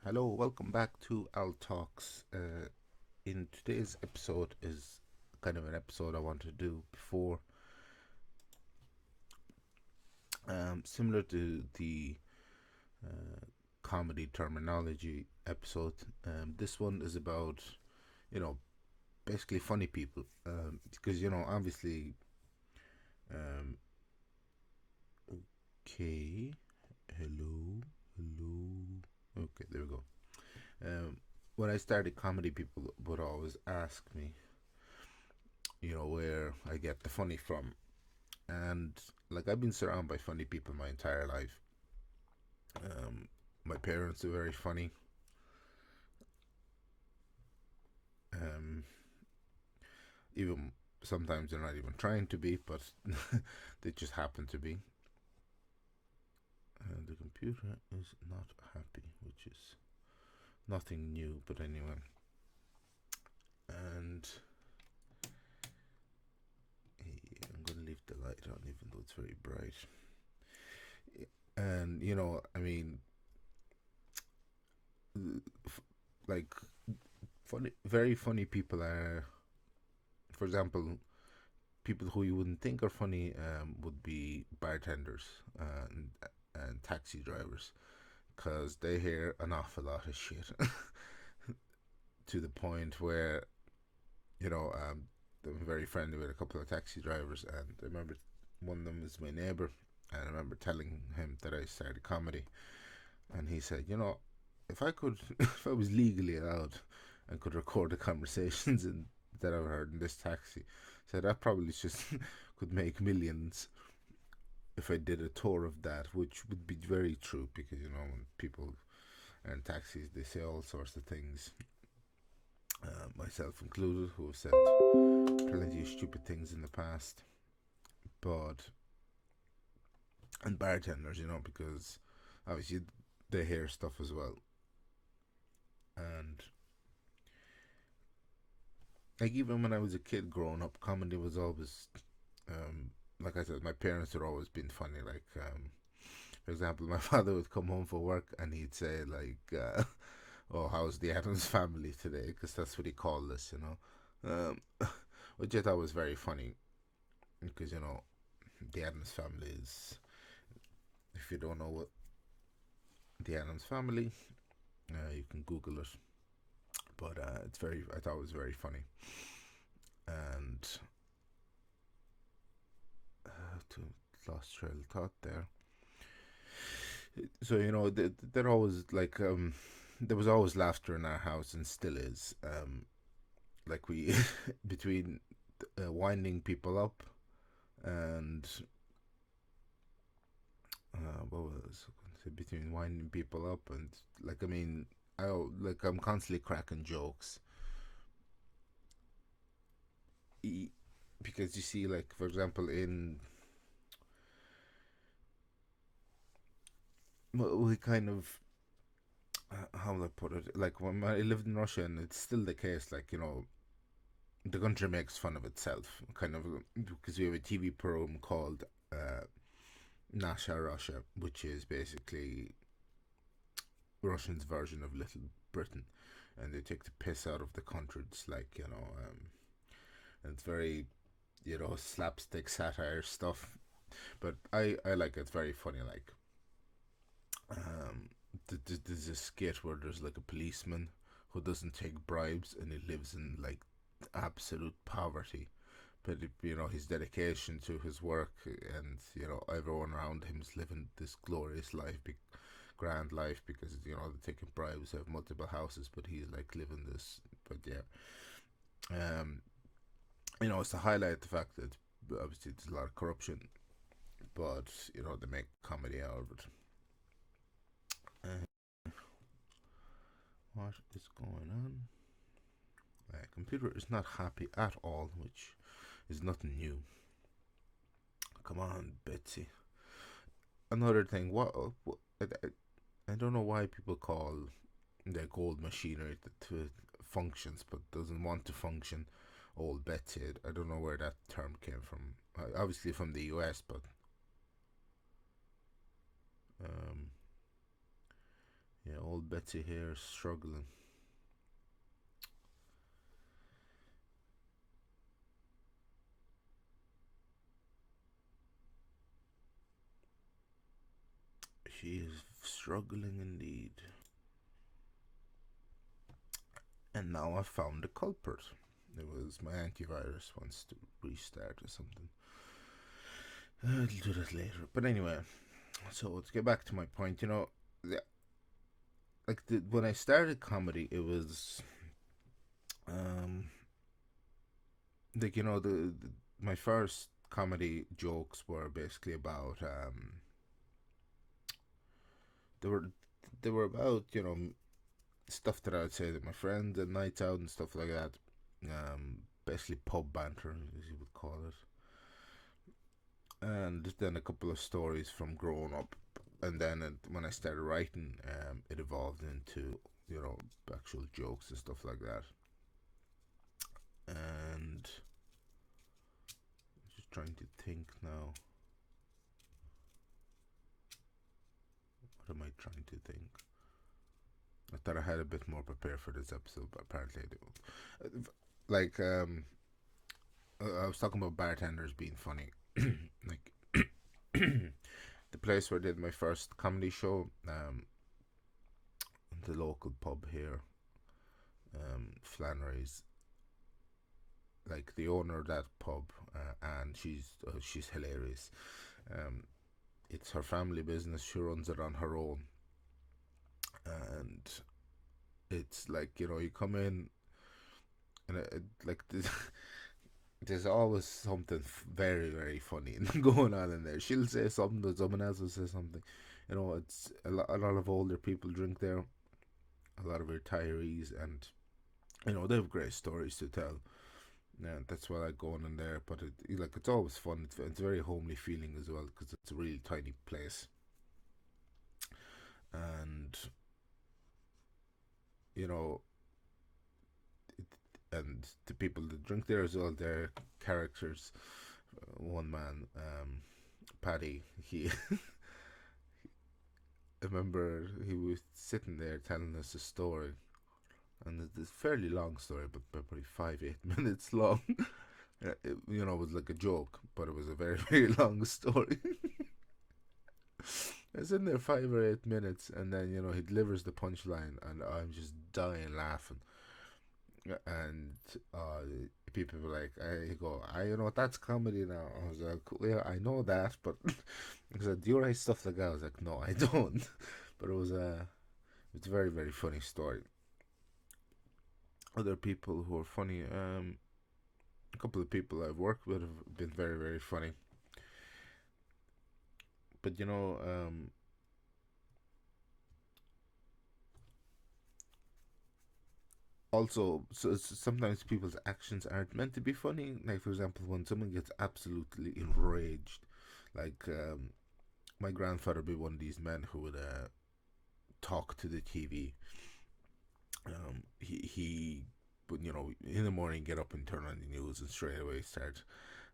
Hello, welcome back to Al Talks. In today's episode is kind of an episode I want to do before, similar to the uh, comedy terminology episode. This one is about you know basically funny people, because obviously. Um, okay, hello, hello. Okay, there we go. When I started comedy, people would always ask me, where I get the funny from. And like I've been surrounded by funny people my entire life. Um, my parents are very funny. Um, even sometimes they're not even trying to be, but they just happen to be. And the computer is not happy, which is nothing new, but anyway. And I'm gonna leave the light on, even though it's very bright. And I mean, like funny, very funny people are, for example, people who you wouldn't think are funny would be bartenders and taxi drivers because they hear an awful lot of shit to the point where I'm very friendly with a couple of taxi drivers, and I remember one of them was my neighbor, and I remember telling him that I started comedy, and he said, if I could, if I was legally allowed and could record the conversations that I've heard in this taxi, said I probably just could make millions if I did a tour of that, which would be very true because when people are in taxis, they say all sorts of things, myself included, who have said plenty of stupid things in the past. But and bartenders, because obviously they hear stuff as well, and like even when I was a kid growing up, comedy was always, like I said, my parents had always been funny. Like, for example, my father would come home for work and he'd say like, "Oh, how's the Adams family today?" Because that's what he called us, which I thought was very funny because the Adams family is. If you don't know what the Adams family, you can Google it. But it's very. I thought it was very funny, and to lost trail of thought there. So they're always like there was always laughter in our house and still is. Like we between winding people up and what was between winding people up and like I'm constantly cracking jokes. Because you see, like, for example, in we kind of how will I put it, like when I lived in Russia, and it's still the case, like the country makes fun of itself, kind of, because we have a TV program called Nasha Russia, which is basically Russians' version of Little Britain, and they take the piss out of the country. It's like and it's very slapstick satire stuff, but I like it. It's very funny. Like um, there's a skit where there's like a policeman who doesn't take bribes and he lives in like absolute poverty, but his dedication to his work, and everyone around him is living this glorious life, grand life, because they're taking bribes, have multiple houses, but he's like living this. But yeah, um, it's to highlight the fact that obviously there's a lot of corruption, but they make comedy out of it. Uh, what is going on? My computer is not happy at all, which is nothing new. Come on, Betsy. Another thing, what I don't know why people call like old machinery that functions but doesn't want to function old Betsy. I don't know where that term came from. Obviously from the US, but um, Yeah, old Betsy here struggling. She is struggling indeed. And now I've found the culprit. It was my antivirus wants to restart or something. I'll do that later. But anyway, so to get back to my point, when I started comedy, it was um my first comedy jokes were basically about they were they were about stuff that I'd say to my friends and nights out and stuff like that. Basically pub banter, as you would call it, and then a couple of stories from growing up, and then when I started writing, it evolved into actual jokes and stuff like that. And just trying to think now. What am I trying to think? I thought I had a bit more prepared for this episode, but apparently I don't. Like, I was talking about bartenders being funny. Like, the place where I did my first comedy show, the local pub here, Flannery's. Like the owner of that pub, and she's hilarious. Um, it's her family business. She runs it on her own, and it's like you come in and like there's always something very very funny going on in there. She'll say something, but someone else will say something. It's a lot of older people drink there, a lot of retirees, and they have great stories to tell. Yeah, that's why I like going in there. But it's always fun. It's very homely feeling as well because it's a really tiny place, and you know, and the people that drink there as well, they're characters. One man, Paddy, he I remember he was sitting there telling us a story, and it's a fairly long story, but probably 5-8 minutes long. It was like a joke, but it was a very very long story. It's in there 5 or 8 minutes, and then he delivers the punchline, and I'm just dying laughing. And people were like, I go, I that's comedy now. I was like, yeah, I know that, but because do you write stuff like that? I was like, no, I don't. But it's a very very funny story. Other people who are funny, a couple of people I've worked with have been very very funny. But also, so sometimes people's actions aren't meant to be funny. Like for example, when someone gets absolutely enraged, like my grandfather would be one of these men who would talk to the TV. He would in the morning get up and turn on the news and straight away start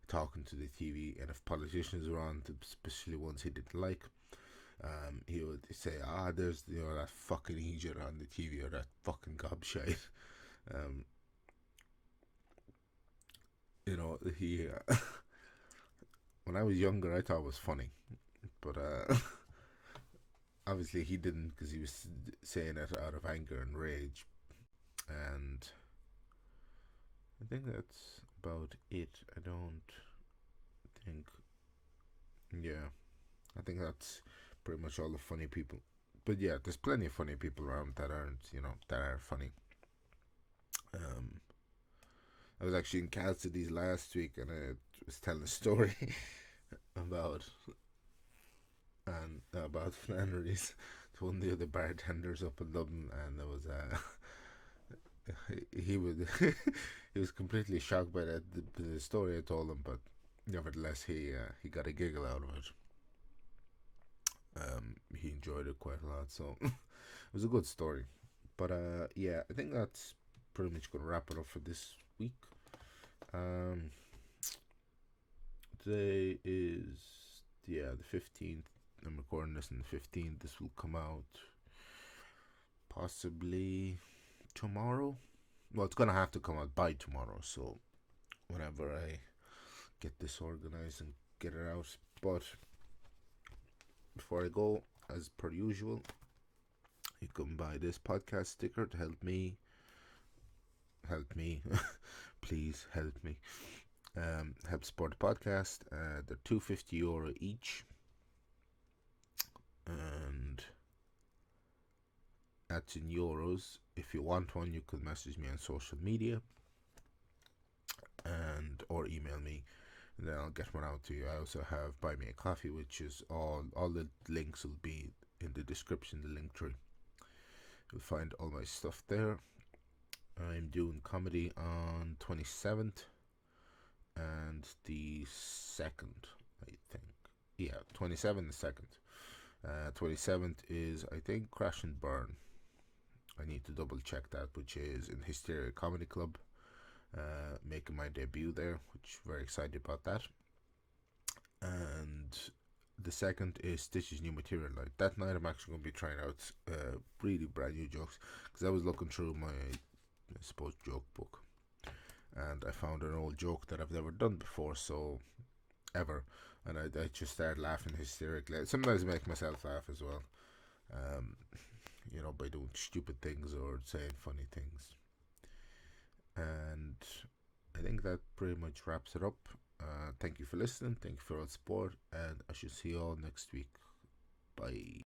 talking to the TV. And if politicians were on, especially ones he didn't like, he would say, there's that fucking Egypt on the TV or that fucking gobshite. Um, he when I was younger, I thought it was funny, but obviously he didn't because he was saying it out of anger and rage. And I think that's about it. I don't think, yeah, I think that's pretty much all the funny people. But yeah, there's plenty of funny people around that aren't, that are funny. Um, I was actually in Cassidy's last week, and I was telling a story about Flannery's to one of the other bartenders up in Dublin, and there was he would he was completely shocked by the story I told him, but nevertheless he got a giggle out of it. He enjoyed it quite a lot, so it was a good story. But yeah, I think that's pretty much gonna wrap it up for this week. Um, Today is the 15th. I'm recording this on the 15th. This will come out possibly tomorrow. Well, it's gonna have to come out by tomorrow, so whenever I get this organized and get it out. But before I go, as per usual, you can buy this podcast sticker to help me, please help me. Help support the podcast. They're €250 each, and that's in euros. If you want one, you could message me on social media and or email me, and then I'll get one out to you. I also have Buy Me a Coffee, which is all the links will be in the description, the link tree. You'll find all my stuff there. I'm doing comedy on 27th and the 2nd, I think. Yeah, 27th and 2nd. 27th is, I think, Crash and Burn. I need to double check that, which is in Hysteria Comedy Club. Making my debut there, which very excited about that. And the 2nd is Stitch's new material night. That night I'm actually going to be trying out really brand new jokes, because I was looking through my, I suppose, joke book, and I found an old joke that I've never done before, so ever, and I just started laughing hysterically. Sometimes I make myself laugh as well, um, by doing stupid things or saying funny things. And I think that pretty much wraps it up. Thank you for listening. Thank you for all the support, and I shall see you all next week. Bye.